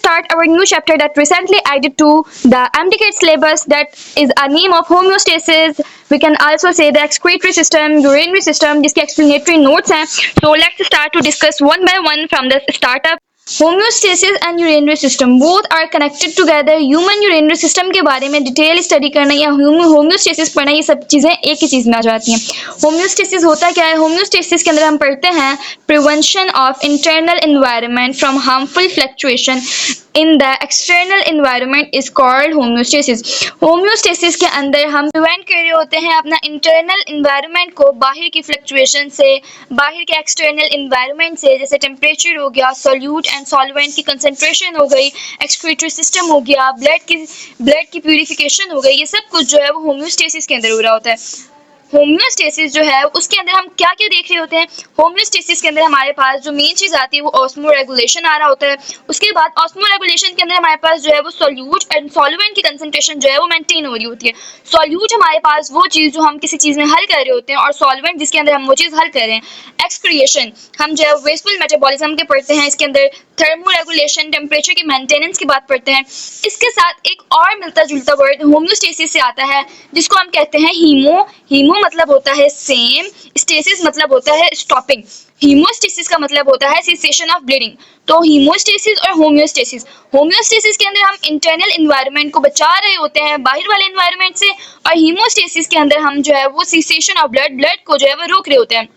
start our new chapter that recently added to the MDK syllabus, that is a name of homeostasis. We can also say the excretory system, urinary system, जिसके explanatory notes हैं. So let's start to discuss one by one from the startup. Homeostasis and urinary system both are connected together. Human urinary system के बारे में detail study करना या homeostasis पढ़ना, ये सब चीज़ें एक ही चीज़ में आ जाती हैं. होम्योस्टेसिस होता क्या है? होम्योस्टेसिस के अंदर हम पढ़ते हैं prevention of internal environment from harmful fluctuation in the external environment is called homeostasis. Homeostasis के अंदर हम प्रिवेंट कर रहे होते हैं अपना इंटरनल एनवायरनमेंट को बाहर की फ्लक्चुएशन से, बाहर के एक्सटर्नल एनवायरनमेंट से, जैसे टेम्परेचर हो गया, सॉल्यूट एंड सॉल्वेंट की कंसंट्रेशन हो गई, एक्सक्रीटरी सिस्टम हो गया, ब्लड की प्यूरिफिकेशन हो गई. ये सब कुछ जो है वो होम्योस्टेसिस के अंदर हो रहा होता है. होम्योस्टेसिस जो है उसके अंदर हम क्या क्या देख रहे होते हैं? होम्योस्टेसिस के अंदर हमारे पास जो मेन चीज़ आती है वो ऑस्मो रेगुलेशन आ रहा होता है. उसके बाद ऑस्मो रेगुलेशन के अंदर हमारे पास जो है वो सॉल्यूट एंड सॉल्वेंट की कंसंट्रेशन जो है वो मेंटेन हो रही होती है. सॉल्यूट हमारे पास वो चीज़ जो हम किसी चीज़ में हल कर रहे होते हैं, और सॉल्वेंट जिसके अंदर हम वो चीज़ हल कर रहे हैं. एक्सक्रिएशन हम जो है वेस्टफुल मेटाबॉलिज्म के पढ़ते हैं. इसके अंदर थर्मो रेगुलेशन, टेम्परेचर की मेंटेनेंस की बात पढ़ते हैं. इसके साथ एक और मिलता जुलता वर्ड होम्योस्टेसिस से आता है जिसको हम कहते हैं हीमो. हीमो मतलब होता है सेम, स्टेसिस मतलब होता है स्टॉपिंग. हीमोस्टेसिस का मतलब होता है सीसेशन ऑफ ब्लीडिंग. तो हीमोस्टेसिस और होम्योस्टेसिस, होम्योस्टेसिस के अंदर हम इंटरनल एनवायरनमेंट को बचा रहे होते हैं बाहर वाले एनवायरनमेंट से, और हीमोस्टेसिस के अंदर हम जो है वो सीसेशन ऑफ ब्लड को जो है वो रोक रहे होते हैं.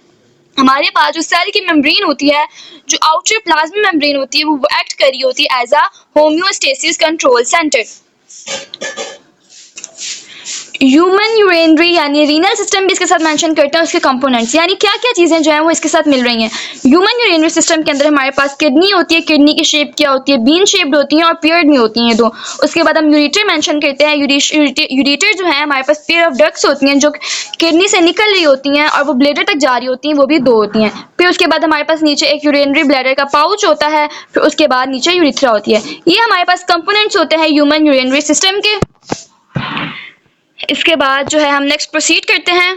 हमारे पास जो सेल की मेम्ब्रेन होती है, जो आउटर प्लाज्मा मेम्ब्रेन होती है, वो एक्ट कर रही होती है as a homeostasis control centre. Human urinary यानी रीनल सिस्टम भी इसके साथ मेंशन करते हैं, उसके कंपोनेंट्स यानी क्या क्या चीज़ें जो हैं वो इसके साथ मिल रही हैं. ह्यूमन यूरिनरी सिस्टम के अंदर हमारे पास किडनी होती है. किडनी की शेप क्या होती है? बीन शेप्ड होती है और पेयर्ड में होती हैं दो. उसके बाद हम यूरेटर मेंशन करते हैं. यूरेटर जो है हमारे पास पेयर ऑफ डक्ट्स होती हैं जो किडनी से निकल रही होती हैं और वो ब्लैडर तक जा रही होती हैं, वो भी दो होती हैं. फिर उसके बाद हमारे पास नीचे एक यूरिनरी ब्लैडर का पाउच होता है. फिर उसके बाद नीचे यूरिथ्रा होती है. ये हमारे पास कंपोनेंट्स होते हैं ह्यूमन यूरिनरी सिस्टम के. इसके बाद जो है हम नेक्स्ट प्रोसीड करते हैं.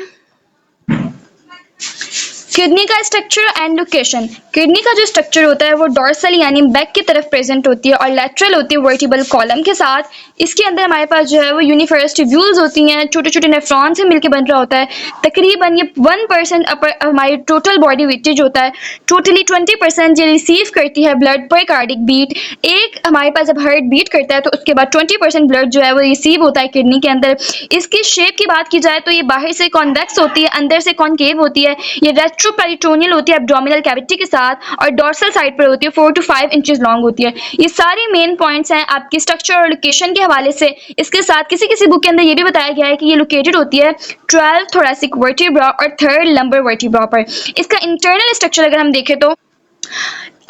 किडनी का स्ट्रक्चर एंड लोकेशन. किडनी का जो स्ट्रक्चर होता है वो डॉर्सल यानी बैक की तरफ प्रेजेंट होती है और लैटरल होती है वर्टिबल कॉलम के साथ. इसके अंदर हमारे पास जो है वो यूनिफेरस ट्यूब्यूल्स होती हैं, छोटे छोटे नेफ्रॉन से मिलकर बन रहा होता है. तकरीबन ये 1% हमारी टोटल बॉडी वेटेज होता है. टोटली 20% ये रिसीव करती है ब्लड पर कार्डिक बीट. एक हमारे पास जब हार्ट बीट करता है तो उसके बाद 20% ब्लड जो है वो रिसीव होता है किडनी के अंदर. इसकी शेप की बात की जाए तो ये बाहर से कॉन्वेक्स होती है, अंदर से कॉनकेव होती है. ये रेट्रोपेरिटोनियल होती है एब्डोमिनल कैविटी के साथ, और डॉर्सल साइड पर होती है. 4 to 5 इंचेस लॉन्ग होती है. ये सारी मेन पॉइंट्स हैं आपकी स्ट्रक्चर और लोकेशन के हवाले से. इसके साथ किसी किसी बुक के अंदर ये भी बताया गया है कि ये लोकेटेड होती है 12 थोरेसिक वर्टिब्रा और 3rd लंबर वर्टिब्रा पर. इसका इंटरनल स्ट्रक्चर अगर हम देखें तो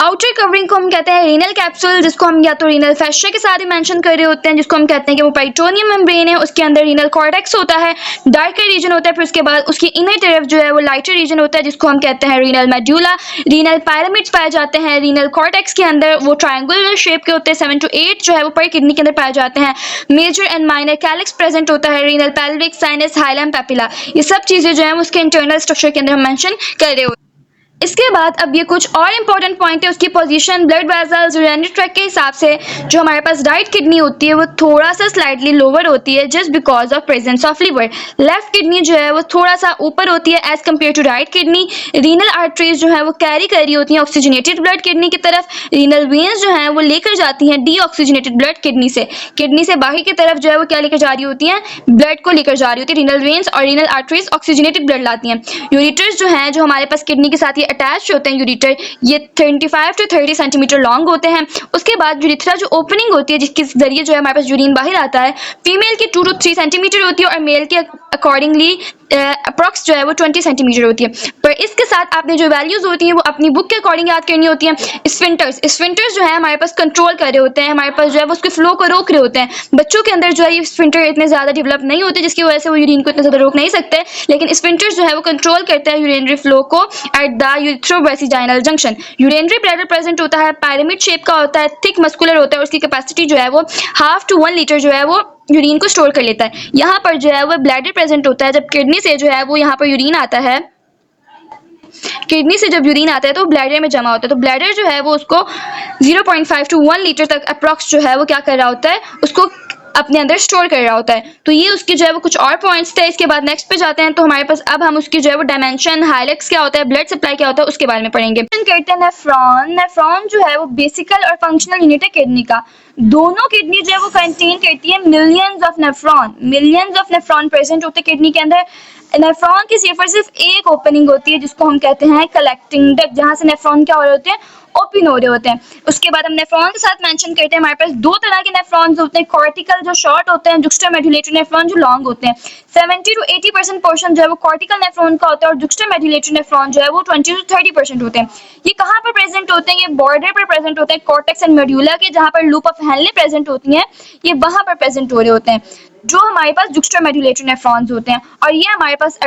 आउटर कवरिंग को हम कहते हैं रीनल कैप्सूल, जिसको हम या तो रीनल फैशिया के साथ ही मेंशन कर रहे होते हैं, जिसको हम कहते हैं कि वो पेरिटोनियम मेम्ब्रेन है. उसके अंदर रीनल कॉर्टेक्स होता है, डार्कर रीजन होता है. फिर उसके बाद उसकी इनर तरफ जो है वो लाइटर रीजन होता है, जिसको हम कहते हैं रीनल मेड्यूला. रीनल पैरामिड्स पाए जाते हैं रीनल कॉर्टेक्स के अंदर, वो ट्रायंगुलर शेप के होते हैं. 7 to 8 जो है वो पर किडनी के अंदर पाए जाते हैं. Major and minor calyx present होता है. Renal pelvic, sinus, hilum, papilla, ये सब चीज़ें जो है उसके इंटरनल स्ट्रक्चर के अंदर हम मेंशन कर रहे होते हैं. इसके बाद अब ये कुछ और इंपॉर्टेंट पॉइंट है. उसकी position blood vessels urinary tract के हिसाब से जो हमारे पास राइट किडनी होती है वो थोड़ा सा स्लाइटली लोअर होती है just because of presence of liver. Left kidney जो है वो थोड़ा सा ऊपर होती है as compare to right kidney. Renal arteries जो है वो कैरी कर रही होती हैं ऑक्सीजनेटेड ब्लड किडनी की तरफ. रीनल वेन्स जो है वो लेकर जाती हैं डीऑक्सीजनेटेड ब्लड किडनी से बाहर की तरफ जो है वो क्या लेकर जा रही होती हैं? ब्लड को लेकर जा रही होती है. रीनल वेन्स और रीनल आर्टरीज ऑक्सीजनेटेड ब्लड लाती हैं. यूरिटर्स जो हैं जो हमारे पास किडनी के साथ ये अटैच होते हैं यूरिटर, ये 25 to 30 सेंटीमीटर लॉन्ग होते हैं. उसके बाद यूरिथ्रा जो ओपनिंग होती है जिसके जरिए जो है हमारे पास यूरिन बाहर आता है, फीमेल की 2 to 3 सेंटीमीटर होती है और मेल के अकॉर्डिंगली अप्रॉक्स जो है वो 20 सेंटीमीटर होती है. पर इसके साथ आपने जो वैल्यूज होती हैं वो अपनी बुक के अकॉर्डिंग याद करनी होती हैं. स्फिंक्टर्स जो है हमारे पास कंट्रोल कर रहे होते हैं, हमारे पास जो है वो उसके फ्लो को रोक रहे होते हैं. बच्चों के अंदर जो है ये स्फिंक्टर इतने ज़्यादा डेवलप नहीं होते जिसकी वजह से वो यूरिन को इतना ज़्यादा रोक नहीं सकते, लेकिन स्फिंक्टर्स जो है वो कंट्रोल करते हैं यूरिनरी फ्लो को at the urethrovesical junction. Urinary bladder present होता है, पिरामिड शेप का होता है, थिक मस्कुलर होता है. उसकी कैपेसिटी जो है वो 1/2 to 1 लीटर जो है वो यूरिन को स्टोर कर लेता है. यहाँ पर जो है वो ब्लैडर प्रेजेंट होता है. जब किडनी से जो है वो यहाँ पर यूरिन आता है किडनी से जब यूरिन आता है तो ब्लैडर में जमा होता है, तो ब्लैडर जो है वो उसको 0.5 to 1 लीटर तक अप्रॉक्स जो है वो क्या कर रहा होता है, उसको अपने अंदर स्टोर कर रहा होता है। तो ये उसके जो है वो कुछ और पॉइंट्स थे। इसके बाद नेक्स्ट पे जाते हैं, तो हमारे पास अब हम उसकी जो है वो डायमेंशन, हाइलेक्स क्या होता है, ब्लड सप्लाई क्या होता है, उसके बारे में पढ़ेंगे। कहते हैं नेफ्रॉन। नेफ्रॉन जो है वो बेसिकल और फंक्शनल यूनिट है किडनी का। दोनों किडनी जो है वो कंटेन करती है millions of nephron. Millions of nephron present होते हैं किडनी के अंदर। नेफ्रॉन की सिर्फ एक ओपनिंग होती है जिसको हम कहते हैं कलेक्टिंग डक्ट, जहां से नेफ्रॉन क्या हो रहे होते हैं, ओपन हो रहे होते हैं। उसके बाद हम नेफ्रॉन के साथ मेंशन करते हैं, हमारे पास दो तरह के नेफ्रॉन्स होते हैं, कॉर्टिकल जो शॉर्ट होते हैं, जुक्स्टामेडुलेटरी नेफ्रॉन जो लॉन्ग होते हैं। 70 to 80% पोर्शन जो है वो कॉर्टिकल नेफ्रॉन का होता है और जुक्स्टामेडुलेटरी नेफ्रॉन जो है वो 20 to 30% होते हैं। ये कहाँ पर प्रेजेंट होते हैं, ये बॉर्डर पर प्रेजेंट होते हैं कॉर्टेक्स एंड मेडुला के, जहाँ पर लूप ऑफ हेनले प्रेजेंट होती है, ये वहां पर प्रेजेंट हो रहे होते हैं जो हमारे पास जुक्स्टामेडुलेटरी नेफ्रॉन्स होते हैं। और ये हमारे पास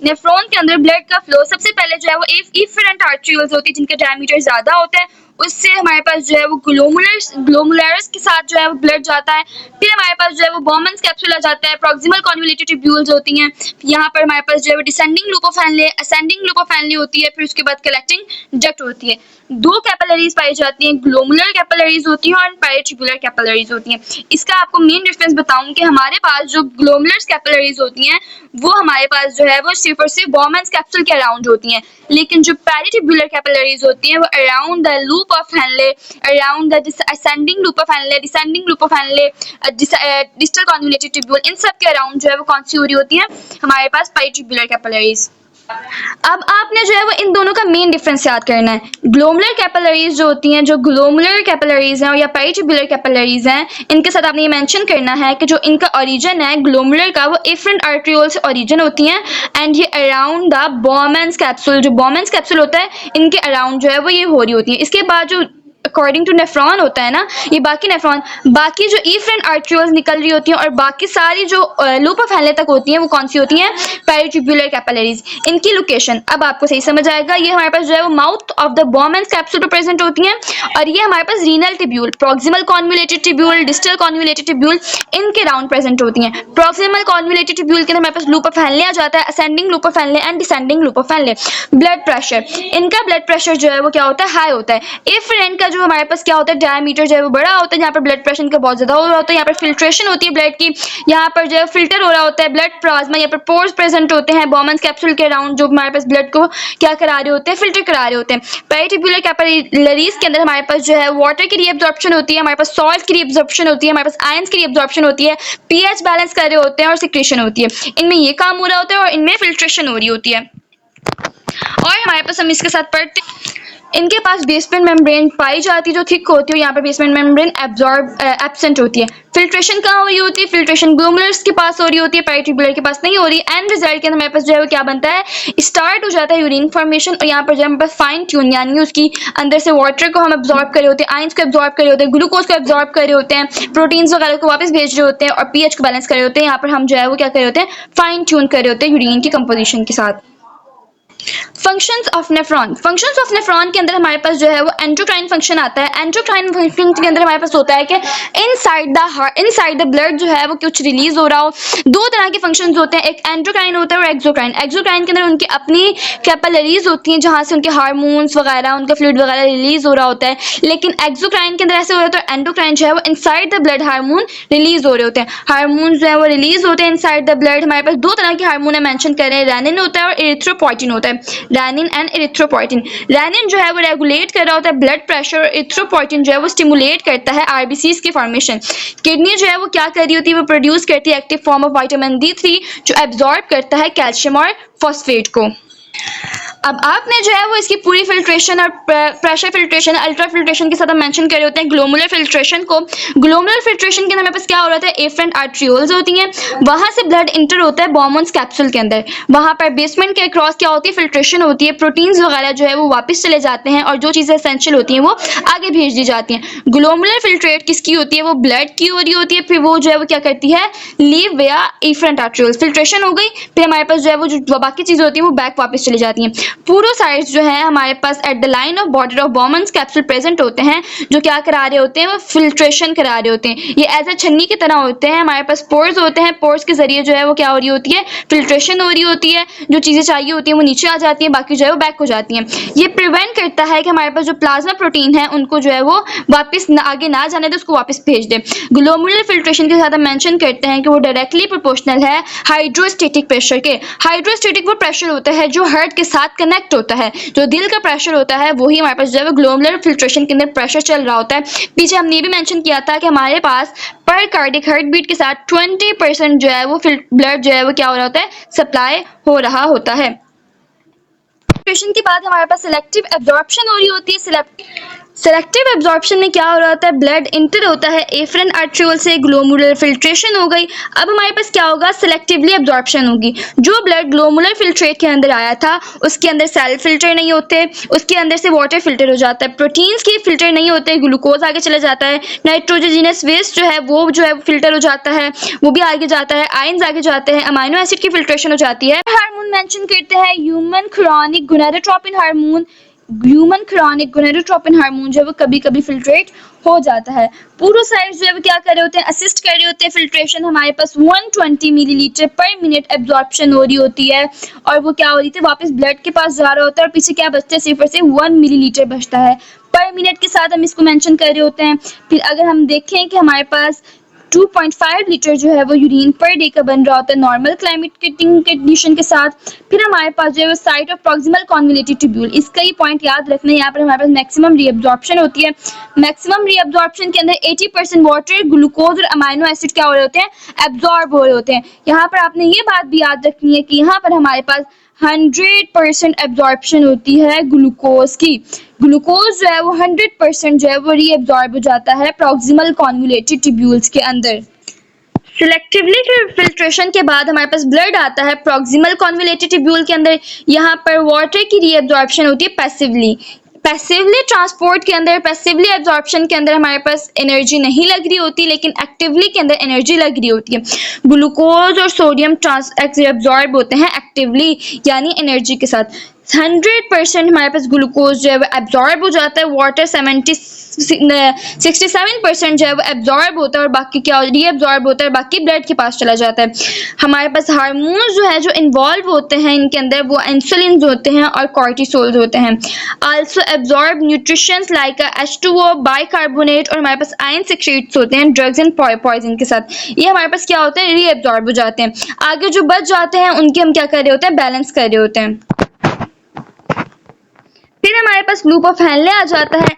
नेफ्रॉन के अंदर ब्लड का फ्लो सबसे पहले जो है वो इफरेंट आर्टरियोल्स होती है जिनका डायमीटर ज्यादा होता है, उससे हमारे पास जो है वो ग्लोमुलर्स के साथ जो है वो ब्लड जाता है। फिर हमारे पास जो है वो बॉमन्स कैप्सूला जाता है, प्रॉक्सिमल कॉन्वोल्यूटेड ट्यूब्यूल्स होती हैं, यहाँ पर हमारे पास जो है वो descending loop of Henley, ascending loop of Henley होती है, फिर उसके बाद कलेक्टिंग डक्ट होती है। दो कैपिलरीज पाई जाती हैं, ग्लोमुलर कैपिलरीज होती हैं और पेरिट्यूबुलर कैपिलरीज होती हैं। इसका आपको मेन डिफरेंस बताऊं कि हमारे पास जो ग्लोमुलर कैपिलरीज होती हैं वो हमारे पास जो है वो सिर्फ और सिर्फ बॉमन्स कैप्सूल के अराउंड होती हैं, लेकिन जो पेरिट्यूबुलर कैपिलरीज होती हैं वो around the loop of Henle, around the ascending loop of Henle, descending loop of Henle, distal convoluted tubule, इन सब के अराउंड जो है वो कौन सी हो रही होती हैं, हमारे पास पेरिट्यूबुलर कैपिलरीज। अब आपने जो है वो इन दोनों का मेन डिफरेंस याद करना है। ग्लोमुलर कैपिलरीज जो होती हैं, जो ग्लोमुलर कैपिलरीज हैं या पेरिट्यूबुलर कैपिलरीज हैं, इनके साथ आपने ये मेंशन करना है कि जो इनका ओरिजिन है ग्लोमुलर का, वो एफरेंट आर्टरियोल से ओरिजिन होती हैं एंड ये अराउंड द बॉमन्स कैप्सूल, जो बॉमन्स कैप्सूल होता है इनके अराउंड जो है वो ये हो रही होती है। इसके बाद जो अकॉर्डिंग टू नेफ्रॉन होता है ना, ये बाकी नेफ्रॉन, बाकी जो इफरेंट आर्टरियोल्स निकल रही होती हैं और बाकी सारी जो लूप ऑफ हेनले तक होती हैं वो कौन सी होती हैं, पेरिट्यूबुलर कैपिलरीज। इनकी लोकेशन अब आपको सही समझ आएगा। ये हमारे पास जो है वो mouth of the Bowman's capsule पर प्रेजेंट होती हैं और ये हमारे पास renal tubule, proximal convoluted tubule, distal convoluted tubule, इनके राउंड प्रेजेंट होती हैं। प्रॉक्सिमल कॉन्वोल्यूटेड ट्यूब्यूल के अंदर हमारे पास लूप ऑफ हेनले आ जाता है, ascending loop of Henle and descending loop of Henle. Blood pressure, इनका ब्लड प्रेशर जो है वो क्या होता है, हाई होता है। इफरेंट का जो हमारे पास क्या होता है, डायमीटर जो है वो बड़ा होता है, यहाँ पर ब्लड प्रेशर का बहुत ज्यादा हो रहा होता है, यहाँ पर फिल्ट्रेशन होती है ब्लड की, यहाँ पर जो है फिल्टर हो रहा होता है ब्लड प्लाज्मा, यहाँ पर पोर्स प्रेजेंट होते हैं बॉमन्स कैप्सूल के अराउंड जो हमारे पास ब्लड को क्या करा रहे होते हैं, फिल्टर करा रहे होते हैं। पेरिट्यूबुलर कैपिलरीज के अंदर हमारे पास जो है वाटर की रीअब्जॉर्प्शन होती है, हमारे पास सॉल्ट की रीअब्जॉर्प्शन होती है, हमारे पास आयंस की रीअब्जॉर्प्शन होती है, पीएच बैलेंस कर रहे होते हैं और सिक्रेशन होती है। इनमें ये काम हो रहा होता है और इनमें फिल्ट्रेशन हो रही होती है। और हमारे पास हम इसके साथ पढ़ते, इनके पास बेसमेंट मेम्ब्रेन पाई जाती है जो थिक होती है, यहाँ पर बेसमेंट मेम्ब्रेन एब्सेंट होती है। फिल्ट्रेशन कहाँ हो रही होती है, फिल्ट्रेशन ग्लोमुलर्स के पास हो रही होती है, पेरिट्यूबुलर के पास नहीं हो रही। एंड रिजल्ट के अंदर हमारे पास जो है वो क्या बनता है, स्टार्ट हो जाता है यूरिन फॉर्मेशन और यहाँ पर जो हमारे पास फाइन ट्यून, यानी उसकी अंदर से वाटर को हम एब्जॉर्ब कर रहे होते हैं, आयंस को एब्जॉर्ब कर रहे होते हैं, ग्लूकोज को एब्जॉर्ब कर रहे होते हैं, प्रोटीन्स वगैरह को वापस भेज रहे होते हैं और पीएच को बैलेंस कर रहे होते हैं। यहाँ पर हम जो है वो क्या कर रहे होते हैं, फाइन ट्यून कर रहे होते हैं यूरिन की कंपोजिशन के साथ। Functions of nephron, functions of nephron के अंदर हमारे पास जो है वो एंडोक्राइन फंक्शन आता है। एंडोक्राइन फंक्शन के अंदर हमारे पास होता है कि इनसाइड द ब्लड जो है वो कुछ रिलीज हो रहा हो। दो तरह के फंक्शंस होते हैं, एक एंडोक्राइन होता है और एक्सोक्राइन। एक्सोक्राइन के अंदर उनकी अपनी कैपिलरीज होती हैं जहां से उनके हार्मोन्स वगैरह, उनका फ्लूइड वगैरह रिलीज हो रहा होता है, लेकिन एक्सोक्राइन के अंदर ऐसे हो रहा है। तो एंडोक्राइन जो है वो inside the blood hormone release हो रहे होते हैं, हार्मोन जो है वो रिलीज होते हैं इनसाइड द ब्लड। हमारे पास दो तरह के हार्मोन है मेंशन कर रहे हैं, रेनिन होता है और एरिथ्रोपोइटिन होता है, रेनिन एंड एरिथ्रोपोइटिन। रेनिन जो है वो रेगुलेट कर रहा होता है ब्लड प्रेशर, एरिथ्रोपोइटिन जो है वो स्टिमुलेट करता है आरबीसीज की फॉर्मेशन। किडनी जो है वो क्या कर रही होती है, वो प्रोड्यूस करती है active form of vitamin D3 जो एब्जॉर्ब करता है कैल्शियम और फॉस्फेट को। अब आपने जो है वो इसकी पूरी फिल्ट्रेशन और प्रेशर फिल्ट्रेशन, अल्ट्रा फिल्ट्रेशन के साथ हम मेंशन कर रहे होते हैं ग्लोमुलर फिल्ट्रेशन को। ग्लोमुलर फिल्ट्रेशन के अंदर हमारे पास क्या हो रहा है, एफरेंट आर्टरियोल्स होती हैं, वहां से ब्लड इंटर होता है बॉमन्स कैप्सूल के अंदर, वहां पर बेसमेंट के अक्रॉस क्या होती है, फिल्ट्रेशन होती है, प्रोटीन्स वगैरह जो है वो वापस चले जाते हैं और जो चीजें एसेंशियल होती हैं वो आगे भेज दी जाती हैं। ग्लोमुलर फिल्ट्रेट किसकी होती है, वो ब्लड की हो रही होती है, फिर वो जो है वो क्या करती है, लीव या एफरेंट आर्टरियोल्स, फिल्ट्रेशन हो गई, फिर हमारे पास जो है वो जो बाकी चीजें होती है वो बैक वापस चली जाती हैं। पूरोसाइट्स जो है हमारे पास at the line of border of Bowman's capsule present होते हैं, जो क्या करा रहे होते हैं, वो फिल्ट्रेशन करा रहे होते हैं। ये एज ए छन्नी की तरह होते हैं। हमारे पास पोर्स होते हैं, पोर्स के जरिए जो है वो क्या हो रही होती है, फिल्ट्रेशन हो रही होती है। जो चीजें चाहिए होती है वो नीचे आ जाती है, बाकी जो है वो बैक हो जाती हैं। ये प्रिवेंट करता है कि हमारे पास जो प्लाज्मा प्रोटीन है उनको जो है वो वापस आगे ना जाने दे, उसको वापस भेज दे। ग्लोमुलर फिल्ट्रेशन के साथ हम मेंशन करते हैं कि वो डायरेक्टली प्रोपोर्शनल है हाइड्रोस्टेटिक प्रेशर के। हाइड्रोस्टेटिक वो प्रेशर होता है जो हार्ट के साथ कनेक्ट होता है। जो दिल का प्रेशर होता है वही हमारे पास जो है ग्लोमुलर फिल्ट्रेशन के अंदर प्रेशर चल रहा होता है। पीछे हमने ये भी मेंशन किया था कि हमारे पास पर कार्डिक हार्ट बीट के साथ 20% जो है वो ब्लड जो है वो क्या हो रहा होता है, सप्लाई हो रहा होता है। फिल्ट्रेशन के बाद हमारे पास सिलेक्टिव एब्जॉर्प्शन हो रही होती है। सेलेक्टिव एब्जॉर्प्शन में क्या हो रहा होता है, ब्लड इंटर होता है एफरेन आर्ट्रियोल से, ग्लोमुलर फिल्ट्रेशन हो गई। अब हमारे पास क्या होगा, सिलेक्टिवली एब्जॉर्प्शन होगी। जो ब्लड ग्लोमुलर फिल्ट्रेट के अंदर आया था उसके अंदर सेल फिल्टर नहीं होते, उसके अंदर से वाटर फिल्टर हो जाता है, प्रोटीन्स के फिल्टर नहीं होते, ग्लूकोज आगे चला जाता है, नाइट्रोजनस वेस्ट जो है वो फिल्टर हो जाता है, वो भी आगे जाता है, आयंस आगे जाते हैं, अमाइनो एसिड की फिल्ट्रेशन हो जाती है। हार्मोन मेंशन करते हैं human chronic gonadotropin hormone. Human chronic gonadotropin hormone जो है वो कभी कभी फिल्ट्रेट हो जाता है। पूरोसाइट्स जो है वो क्या कर रहे होते हैं, असिस्ट कर रहे होते हैं फिल्ट्रेशन। हमारे पास 120 मिलीलीटर पर मिनट एब्जॉर्प्शन हो रही होती है और वो क्या हो रही थी, वापस ब्लड के पास जा रहा होता है और पीछे क्या बचता है, सिर्फ और सिर्फ 1 मिलीलीटर बचता है पर मिनट के साथ हम इसको मेंशन कर रहे होते हैं। फिर अगर हम देखें कि हमारे पास 2.5 लीटर जो है वो यूरिन पर डे का बन रहा होता है नॉर्मल क्लाइमेटिक कंडीशन के साथ। फिर हमारे पास जो है वो site of proximal convoluted tubule, इसका ही पॉइंट याद रखना है। यहाँ पर हमारे पास मैक्सिमम रीअब्जॉर्प्शन होती है। मैक्सिमम रीअब्जॉर्प्शन के अंदर 80% वाटर, ग्लूकोज और अमाइनो एसिड क्या हो रहे होते हैं, एब्जॉर्ब हो रहे होते हैं। यहाँ पर आपने ये बात भी याद रखनी है कि यहाँ पर हमारे पास 100% एब्जॉर्प्शन होती है ग्लूकोज की। ग्लूकोज जो है वो 100% जो है वो रीअब्जॉर्ब हो जाता है प्रॉक्सिमल कॉन्वोल्यूटेड ट्यूब्यूल्स के अंदर। सिलेक्टिवली फिल्ट्रेशन के बाद हमारे पास ब्लड आता है प्रॉक्सिमल कॉन्वोल्यूटेड ट्यूब्यूल के अंदर। यहाँ पर वाटर की रीअब्जॉर्प्शन होती है पैसिवली ट्रांसपोर्ट के अंदर, पैसिवली एब्जॉर्प्शन के अंदर हमारे पास एनर्जी नहीं लग रही होती, लेकिन एक्टिवली के अंदर एनर्जी लग रही होती है। ग्लूकोज और सोडियम एब्जॉर्ब होते हैं एक्टिवली यानी एनर्जी के साथ। 100% हमारे पास ग्लूकोज जो है वो एब्जॉर्ब हो जाता है, वाटर 67% जो है वो एब्जॉर्ब होता है और बाकी क्या रीअब्जॉर्ब होता है, बाकी ब्लड के पास चला जाता है। हमारे पास हार्मोन्स जो है जो इन्वॉल्व होते हैं इनके अंदर वो इंसुलिन होते हैं और कॉर्टिसोल होते हैं। Also absorb nutritions like H2O, bicarbonate और हमारे पास आयन सिक्रीट्स होते हैं ड्रग्स एंड पॉइजन के साथ। ये हमारे पास क्या होते हैं, रीअब्जॉर्ब हो जाते हैं। आगे जो बच जाते हैं उनके हम क्या कर रहे होते हैं, बैलेंस कर रहे होते हैं। फिर हमारे पास लूप ऑफ हेनले आ जाता है।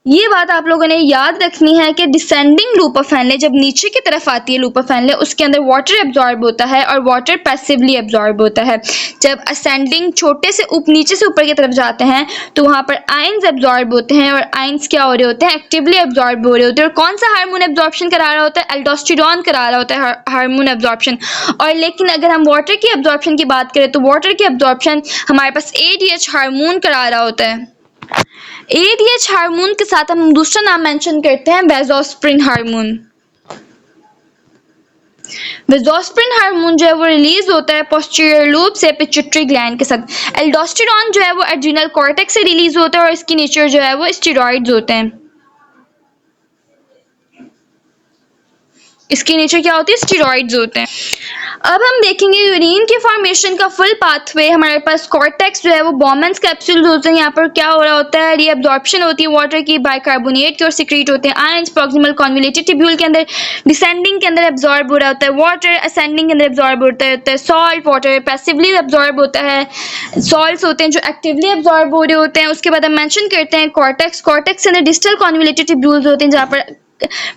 ये बात आप लोगों ने याद रखनी है कि डिसेंडिंग लूप ऑफ हेनले जब नीचे की तरफ आती है लूप ऑफ हेनले, उसके अंदर वाटर एब्जॉर्ब होता है और वाटर पैसिवली एब्जॉर्ब होता है। जब असेंडिंग नीचे से ऊपर की तरफ जाते हैं तो वहां पर आयंस एब्जॉर्ब होते हैं और आयंस क्या हो रहे होते हैं, एक्टिवली एब्जॉर्ब हो रहे होते हैं। और कौन सा हार्मोन एब्जॉर्प्शन करा रहा होता है, एल्डोस्टेरोन करा रहा होता है हार्मोन एब्जॉर्प्शन। और लेकिन अगर हम वाटर की एब्जॉर्प्शन की बात करें तो वाटर की एब्जॉर्प्शन हमारे पास ADH हार्मोन करा रहा होता है। ADH हार्मोन के साथ हम दूसरा नाम मेंशन करते हैं वेसोस्प्रिन हार्मोन। वेसोस्प्रिन हार्मोन जो है वो रिलीज होता है पोस्टीरियर लूप से पिट्यूटरी ग्लैंड के साथ। एल्डोस्टेरोन जो है वो एड्रिनल कॉर्टेक्स से रिलीज होता है और इसकी नेचर जो है वो स्टेरॉइड्स होते हैं। इसकी नेचर क्या होती है, स्टेरॉइड्स होते हैं। अब हम देखेंगे यूरिन के फॉर्मेशन का फुल पाथवे। हमारे पास कॉर्टेक्स जो है वो बॉमन्स कैप्सूल्स होते हैं। यहाँ पर क्या हो रहा होता है, रीअब्जॉर्प्शन होती है वाटर की, बाइकार्बोनेट की और सिक्रीट होते हैं आयंस प्रॉक्सिमल कॉन्वोल्यूटेड ट्यूब्यूल के अंदर। डिसेंडिंग के अंदर एब्जॉर्ब हो रहा होता है वाटर, असेंडिंग के अंदर एब्जॉर्ब होता है सॉल्ट। वाटर पैसिवली एब्जॉर्ब होता है, सॉल्ट्स होते हैं जो एक्टिवली एब्जॉर्ब हो रहे होते हैं। उसके बाद हम मेंशन करते हैं कॉर्टेक्स। कॉर्टेक्स के अंदर डिस्टल कॉन्वोल्यूटेड ट्यूब्यूल्स होते हैं जहाँ पर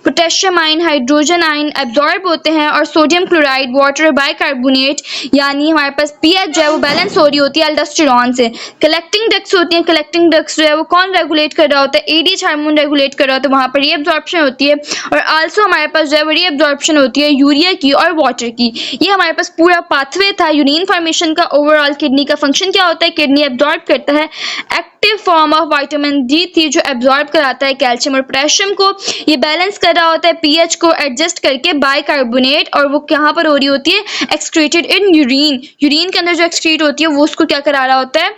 potassium ion, hydrogen ion absorb होते हैं और सोडियम क्लोराइड, वाटर, बाइकार्बोनेट यानी हमारे पास पीएच जो है वो बैलेंस हो रही होती है एल्डोस्टेरोन से। कलेक्टिंग डक्ट्स होती हैं। कलेक्टिंग डक्ट्स जो है वो कौन रेगुलेट कर रहा होता है, ADH हार्मोन रेगुलेट कर रहा होता है। वहां पर रीअब्जॉर्प्शन होती है और आल्सो हमारे पास जो है वो रीअब्जॉर्प्शन होती है यूरिया की और वाटर की। ये हमारे पास पूरा पाथवे था यूरिन फॉर्मेशन का। ओवरऑल किडनी का फंक्शन क्या होता है, किडनी एब्जॉर्ब करता है active form of vitamin D3 जो एब्जॉर्ब कराता है कैल्शियम और पोटेशियम को। ये बैलेंस कर रहा होता है पीएच को एडजस्ट करके बाइकार्बोनेट और वो कहाँ पर हो रही होती है, एक्सक्रीटेड इन यूरिन। यूरिन के अंदर जो एक्सक्रीट होती है वो उसको क्या करा रहा होता है,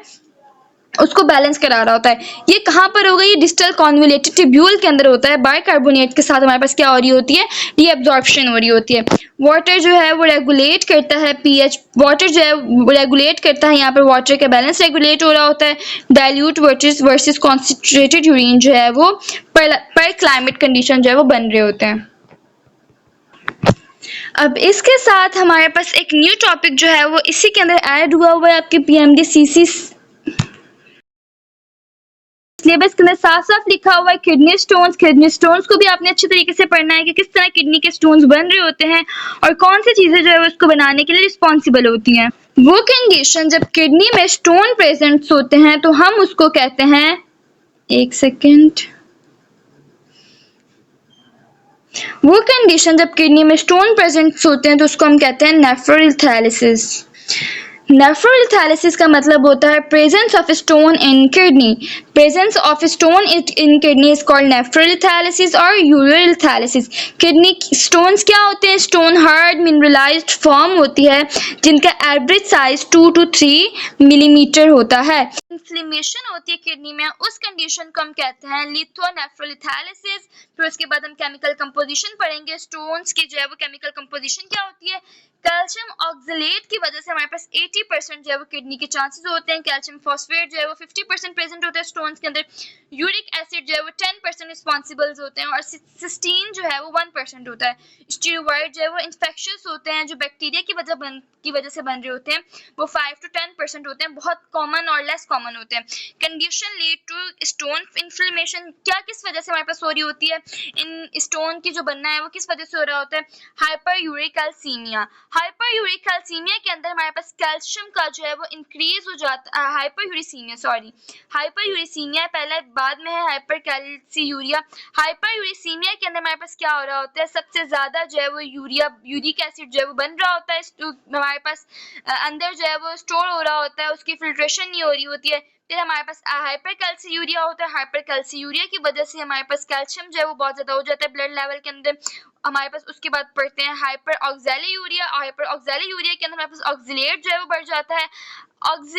उसको बैलेंस करा रहा होता है। ये कहाँ पर होगा? ये डिस्टल कॉन्वोल्यूटेड ट्यूब्यूल के अंदर होता है। बाइकार्बोनेट के साथ हमारे पास क्या हो रही होती है? डीएब्जॉर्प्शन हो रही होती है। वाटर जो है वो रेगुलेट करता है पीएच, वाटर जो है वो रेगुलेट करता है, यहाँ पर वाटर का बैलेंस रेगुलेट हो रहा होता है। डाइल्यूट वर्सेस कॉन्सेंट्रेटेड यूरिन जो है वो पर क्लाइमेट कंडीशन जो है वो बन रहे होते हैं। अब इसके साथ हमारे पास एक न्यू टॉपिक जो है वो इसी के अंदर ऐड हुआ है आपके पीएमडीसीसी सिलेबस के अंदर साफ साफ लिखा हुआ है किडनी स्टोन्स। किडनी स्टोन्स को भी आपने अच्छे तरीके से पढ़ना है कि किस तरह किडनी के स्टोन्स बन रहे होते हैं और कौन सी चीजें जो है उसको बनाने के लिए रिस्पॉन्सिबल होती हैं। वो कंडीशन जब किडनी में स्टोन प्रेजेंट होते हैं तो हम उसको कहते हैं, एक सेकेंड, वो कंडीशन जब किडनी में स्टोन प्रेजेंट होते हैं तो उसको हम कहते हैं नेफ्रोलिथेलिसिस। नेफ्रोलिथेलिसिस का मतलब होता है presence of stone in kidney. Presence of stone in kidney is called nephrolithiasis और यूरिलिथेलिसिस। किडनी स्टोन्स क्या होते हैं? स्टोन हार्ड मिनरलाइज्ड फॉर्म होती है जिनका एवरेज साइज 2 to 3 मिलीमीटर होता है। इन्फ्लेमेशन होती है किडनी में, उस कंडीशन को हम कहते हैं लिथोनेफ्रोलिथेलिसिस। फिर उसके बाद हम केमिकल कंपोजिशन पढ़ेंगे। स्टोन्स की जो है वो केमिकल कंपोजिशन क्या होती है? कैल्शियम ऑक्सलेट की वजह से हमारे पास 80% जो है वो किडनी के चांसेस होते हैं। कैल्शियम फॉस्फेट जो है वो 50% प्रेजेंट होता है स्टोन्स के अंदर। यूरिक एसिड जो है वो 10% रिस्पॉन्सिबल होते हैं और सिस्टीन जो है वो 1% होता है। स्टीरॉयड जो है वो इन्फेक्शियस होते हैं, जो बैक्टीरिया की वजह से बन रहे होते हैं, वो 5 to 10% होते हैं। बहुत कॉमन और लेस कॉमन होते हैं। Condition lead to stone inflammation क्या किस वजह से हमारे पास हो रही होती है? इन स्टोन की जो बनना है वो किस वजह से हो रहा होता है? हाइपर यूरिकैल्सीमिया। हाइपर यूरिकैल्सीमिया के अंदर हमारे पास कैल्शियम का जो है वो इंक्रीज हो जाता है। हाइपर यूरिसीमिया पहले बाद में है हाइपर कैल्सीयूरिया। हाइपर यूरिसीमिया के अंदर हमारे पास क्या हो रहा होता है? सबसे ज्यादा जो है वो यूरिक एसिड जो है वो बन रहा होता है, हमारे पास अंदर जो है वो स्टोर हो रहा होता है, उसकी फिल्ट्रेशन नहीं हो रही होती है। फिर हमारे पास हाइपर कैल्सीयूरिया होता है। हाइपर कैल्सीयूरिया की वजह से हमारे पास कैल्शियम जो है वो बहुत ज्यादा हो जाता है ब्लड लेवल के अंदर। हमारे पास उसके बाद पढ़ते हैं हाइपर ऑक्सैलियूरिया। हाइपर ऑक्सैलियूरिया के अंदर हमारे पास ऑक्सलेट जो है वो बढ़ जाता है।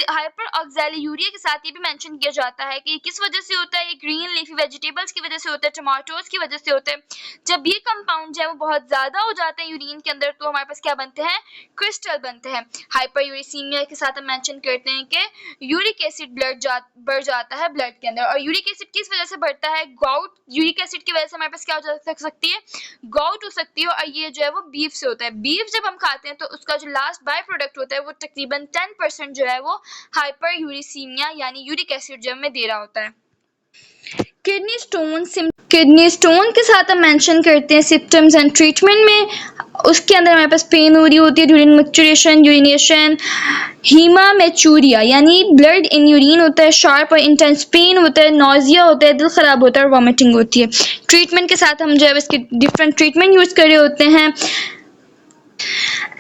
हाइपर ऑक्सैलियूरिया के साथ ये भी मेंशन किया जाता है कि किस वजह से होता है? ये ग्रीन लीफी वेजिटेबल्स की वजह से होता है, टमाटोज की वजह से होता है। जब ये कंपाउंड जो है वो बहुत ज्यादा हो जाते हैं यूरिन के अंदर तो हमारे पास क्या बनते हैं? क्रिस्टल बनते हैं। हाइपर यूरिसीमिया के साथ हम मेंशन करते हैं कि यूरिक एसिड बढ़ जाता है ब्लड के अंदर। और यूरिक एसिड किस वजह से बढ़ता है? गाउट। यूरिक एसिड की वजह से हमारे पास क्या हो सकती है? गाउट हो सकती है। और ये जो है वो बीफ से होता है। बीफ जब हम खाते हैं तो उसका जो लास्ट बाय प्रोडक्ट होता है वो तकरीबन 10% जो है वो हाइपर यूरिसीमिया यानी यूरिक एसिड जो हमें दे रहा होता है। किडनी स्टोन के साथ हम मेंशन करते हैं सिम्टम्स एंड ट्रीटमेंट में। उसके अंदर हमारे पास पेन हो रही होती है ड्यूरिंग मैक्चुरेशन, यूरिनेशन, हीमामेचूरिया यानी ब्लड इन यूरिन होता है, शार्प और इंटेंस पेन होता है, नोजिया होता है, दिल खराब होता है और वॉमिटिंग होती है। ट्रीटमेंट के साथ हम जो है इसके डिफरेंट ट्रीटमेंट यूज कर रहे होते हैं।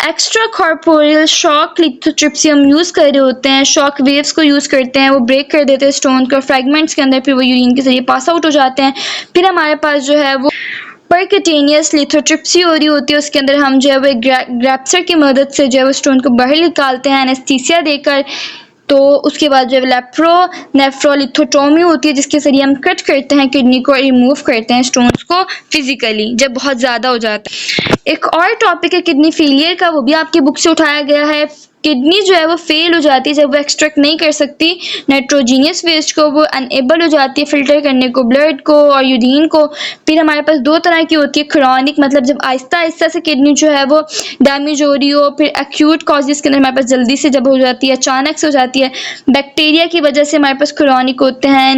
एक्स्ट्रा कॉर्पोरियल शॉक लिथोट्रिप्सी हम यूज कर रहे होते हैं। शॉक वेव्स को यूज करते हैं, वो ब्रेक कर देते हैं स्टोन को फ्रैगमेंट्स के अंदर, फिर वो यूरिन के जरिए पास आउट हो जाते हैं। फिर हमारे पास जो है वो परक्यूटेनियस लिथोट्रिप्सी हो रही होती है। उसके अंदर हम जो है वो ग्रैप्सर की मदद से जो है वो स्टोन को बाहर निकालते हैं एनेस्थीसिया देकर। तो उसके बाद जो है नेफ्रोलिथोटोमी होती है जिसके जरिए हम कट करते हैं किडनी को, रिमूव करते हैं स्टोन्स को फिजिकली जब बहुत ज़्यादा हो जाता है। एक और टॉपिक है किडनी फेलियर का, वो भी आपकी बुक से उठाया गया है। किडनी जो है वो फेल हो जाती है जब वो एक्सट्रैक्ट नहीं कर सकती नाइट्रोजीनियस वेस्ट को, वो अनएबल हो जाती है फिल्टर करने को ब्लड को और यूरिन को। फिर हमारे पास दो तरह की होती है, क्रॉनिक मतलब जब आहिस्ता आहिस्ता से किडनी जो है वो डैमेज हो रही हो, फिर एक्यूट कॉजेज के अंदर हमारे पास जल्दी से जब हो जाती है, अचानक से हो जाती है। बैक्टीरिया की वजह से हमारे पास क्रॉनिक होते हैं,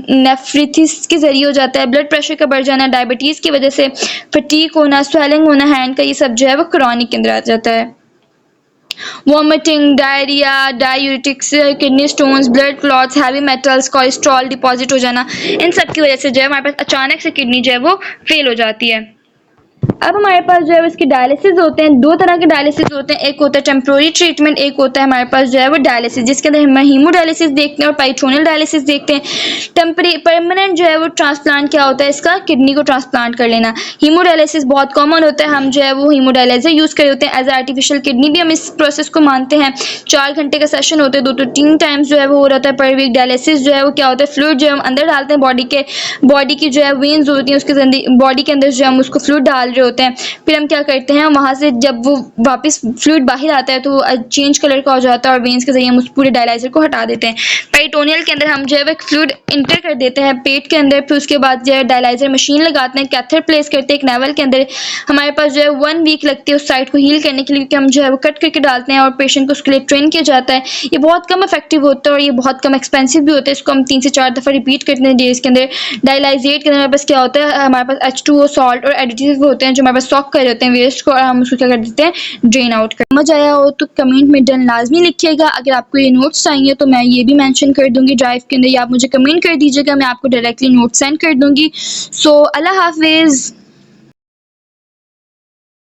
नेफ्रिटिस के जरिए हो जाता है, ब्लड प्रेशर का बढ़ जाना, डायबिटीज़ की वजह से फटीक होना, स्वेलिंग होना हैंड का, ये सब जो है वो क्रॉनिक के अंदर आ जाता है। Vomiting, diarrhoea, diuretics, kidney stones, blood clots, heavy metals, cholesterol deposit हो जाना, इन सब की वजह से जो है हमारे पास अचानक से किडनी जो है वो फेल हो जाती है। अब हमारे पास जो है इसके डायलिसिस होते हैं, दो तरह के डायलिसिस होते हैं, एक होता है टेम्प्रोरी ट्रीटमेंट, एक होता है हमारे पास जो है वो डायलिसिस, जिसके अंदर हम हीमोडायलिसिस देखते हैं और पाइट्रोनियल डायलिसिस देखते हैं। परमानेंट जो है वो ट्रांसप्लांट क्या होता है इसका, किडनी को ट्रांसप्लांट कर लेना। हीमोडायलिसिस बहुत कॉमन होता है, हम जो है वो हीमोडायलाइजर यूज कर होते हैं। एज आर्टिफिशियल किडनी भी हम इस प्रोसेस को मानते हैं। 4 घंटे का सेशन होता है, 2 to 3 टाइम्स जो है वो हो रहा है पर वीक। डायलिसिस जो है वो क्या होता है, फ्लूइड जो है हम अंदर डालते हैं, बॉडी की जो है वेन्स होती हैं उसके बॉडी के अंदर जो हम उसको फ्लूइड डाल रहे होते हैं। फिर हम क्या करते हैं, वहां से जब वो वापस फ्लूइड बाहर आता है तो वो चेंज कलर का हो जाता है और वेन्स के जरिए हम उस पूरे डायलाइजर को हटा देते हैं। पेरिटोनियल के अंदर हम जो है फ्लूइड इंटर कर देते हैं पेट के अंदर, फिर उसके बाद जो है डायलाइजर मशीन लगाते हैं, कैथर प्लेस करते हैं एक नेवल के अंदर। हमारे पास जो है 1 वीक लगती है उस साइड को हील करने के लिए, क्योंकि हम जो है वो कट करके डालते हैं और पेशेंट को उसके लिए ट्रेन किया जाता है। ये बहुत कम इफेक्टिव होता है और ये बहुत कम एक्सपेंसिव भी होता है। इसको हम 3 से 4 दफ़ा रिपीट करते हैं डेज के अंदर। डायलाइजेट के अंदर हमारे पास क्या होता है, हमारे पास H2O सॉल्ट और एडिटिव होते हैं जो हमारे पास सॉक कर होते हैं वेस्ट को, और हम उसको क्या कर देते हैं, ड्रेन आउट कर। समझ आया हो तो कमेंट में डन लाजमी लिखिएगा। अगर आपको ये नोट्स चाहिए तो मैं ये भी मेंशन कर दूंगी ड्राइव के अंदर, या आप मुझे कमेंट कर दीजिएगा, मैं आपको डायरेक्टली नोट सेंड कर दूंगी। सो अल्लाह हाफिज़।